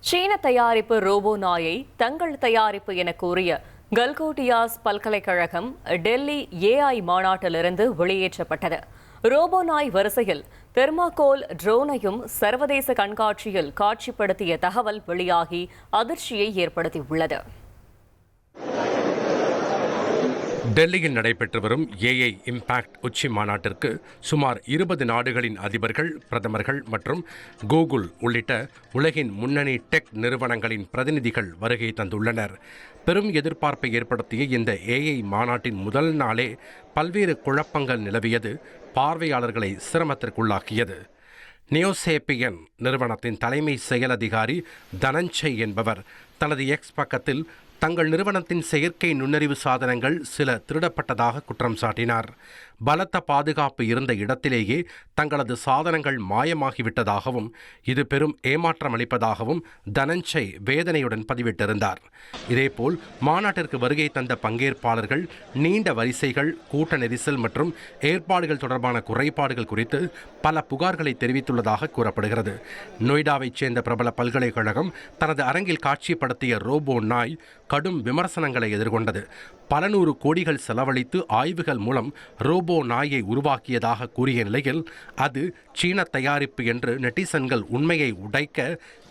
சீன தயாரிப்பு ரோபோ நாயை தங்கள் தயாரிப்பு என கூறிய கல்கோட்டியாஸ் பல்கலைக்கழகம் டெல்லி ஏஐ மாநாட்டிலிருந்து வெளியேற்றப்பட்டது. ரோபோ நாய் வரிசையில் தெர்மாகோல் ட்ரோனையும் சர்வதேச கண்காட்சியில் காட்சிப்படுத்திய தகவல் வெளியாகி அதிர்ச்சியை ஏற்படுத்தியுள்ளது. டெல்லியில் நடைபெற்று வரும் ஏஐ இம்பாக்ட் உச்சி மாநாட்டிற்கு சுமார் 20 நாடுகளின் அதிபர்கள், பிரதமர்கள் மற்றும் கூகுள் உள்ளிட்ட உலகின் முன்னணி டெக் நிறுவனங்களின் பிரதிநிதிகள் வருகை தந்துள்ளனர். பெரும் எதிர்பார்ப்பை ஏற்படுத்திய இந்த ஏஐ மாநாட்டின் முதல் நாளே பல்வேறு குழப்பங்கள் நிலவியது பார்வையாளர்களை சிரமத்திற்குள்ளாக்கியது. நியோசேப்பியன் நிறுவனத்தின் தலைமை செயல் அதிகாரி தனஞ்சய் என்பவர் தனது எக்ஸ் பக்கத்தில் தங்கள் நிறுவனத்தின் செயற்கை நுண்ணறிவு சாதனங்கள் சில திருடப்பட்டதாக குற்றம் சாட்டினார். பலத்த பாதுகாப்பு இருந்த இடத்திலேயே தங்களது சாதனங்கள் மாயமாகிவிட்டதாகவும் இது பெரும் ஏமாற்றம் அளிப்பதாகவும் தனஞ்சய் வேதனையுடன் பதிவிட்டிருந்தார். இதேபோல் மாநாட்டிற்கு வருகை தந்த பங்கேற்பாளர்கள் நீண்ட வரிசைகள், கூட்ட நெரிசல் மற்றும் ஏற்பாடுகள் தொடர்பான குறைபாடுகள் குறித்து பல புகார்களை தெரிவித்துள்ளதாக கூறப்படுகிறது. நொய்டாவைச் சேர்ந்த பிரபல பல்கலைக்கழகம் தனது அரங்கில் காட்சிப்படுத்திய ரோபோ நாய் கடும் விமர்சனங்களை எதிர்கொண்டது. பல நூறு கோடிகள் செலவழித்து ஆய்வுகள் மூலம் ரோபோ நாயை உருவாக்கியதாக கூறிய நிலையில் அது சீன தயாரிப்பு என்று நெட்டிசன்கள் உண்மையை உடைக்க,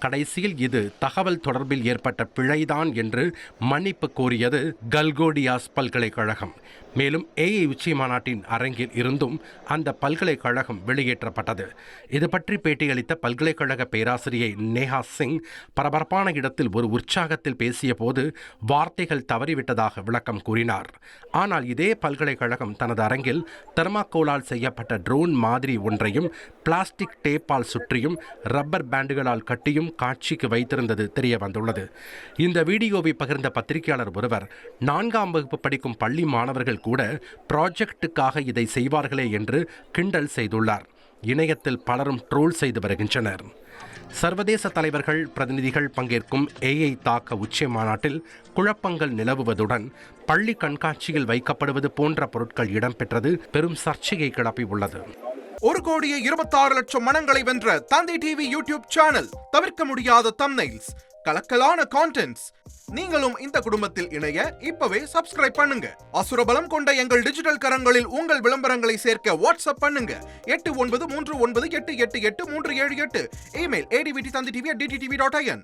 கடைசியில் இது தகவல் தொடர்பில் ஏற்பட்ட பிழைதான் என்று மன்னிப்பு கோரியது கல்கோட்டியாஸ் பல்கலைக்கழகம். மேலும் ஏஐ உச்சி மாநாட்டின் அரங்கில் இருந்தும் அந்த பல்கலைக்கழகம் வெளியேற்றப்பட்டது. இது பற்றி பேட்டியளித்த பல்கலைக்கழக பேராசிரியை நேஹா சிங் பரபரப்பான இடத்தில் ஒரு உற்சாகத்தில் பேசிய போது வார்த்தைகள் தவறிவிட்டதாக விளக்கம் கூறினார். ஆனால் இதே பல்கலைக்கழகம் தனது அரங்கில் தெர்மாகோலால் செய்யப்பட்ட ட்ரோன் மாதிரி ஒன்றையும் பிளாஸ்டிக் டேப்பால் சுற்றியும் ரப்பர் பேண்டுகளால் கட்டியும் காட்சிக்கு வைத்திருந்தது தெரிய வந்துள்ளது. இந்த வீடியோவை பகிர்ந்த பத்திரிகையாளர் ஒருவர் 4ஆம் வகுப்பு படிக்கும் பள்ளி மாணவர்கள் கூட ப்ராஜெக்டுக்காக இதை செய்வார்களே என்று கிண்டல் செய்துள்ளார். இணையத்தில் பலரும் ட்ரோல் செய்து வருகின்றனர். சர்வதேச தலைவர்கள், பிரதிநிதிகள் பங்கேற்கும் ஏஐ தாக்க உச்சி மாநாட்டில் குழப்பங்கள் நிலவுவதுடன் பள்ளி கண்காட்சியில் வைக்கப்படுவது போன்ற பொருட்கள் இடம்பெற்றது பெரும் சர்ச்சையை கிளப்பியுள்ளது. 1,26,00,000 மனங்களை வென்ற தந்தி டிவி யூடியூப் சேனல். தவிர்க்க முடியாத தம்ப்நெயில்ஸ், கலக்கலான கான்டென்ட்ஸ். நீங்களும் இந்த குடும்பத்தில் இணைய இப்பவே சப்ஸ்கிரைப் பண்ணுங்க. அசுரபலம் கொண்ட எங்கள் டிஜிட்டல் கரங்களில் உங்கள் விளம்பரங்களை சேர்க்க வாட்ஸ்அப் பண்ணுங்க. 8939888378. Email advttv@dttv.in.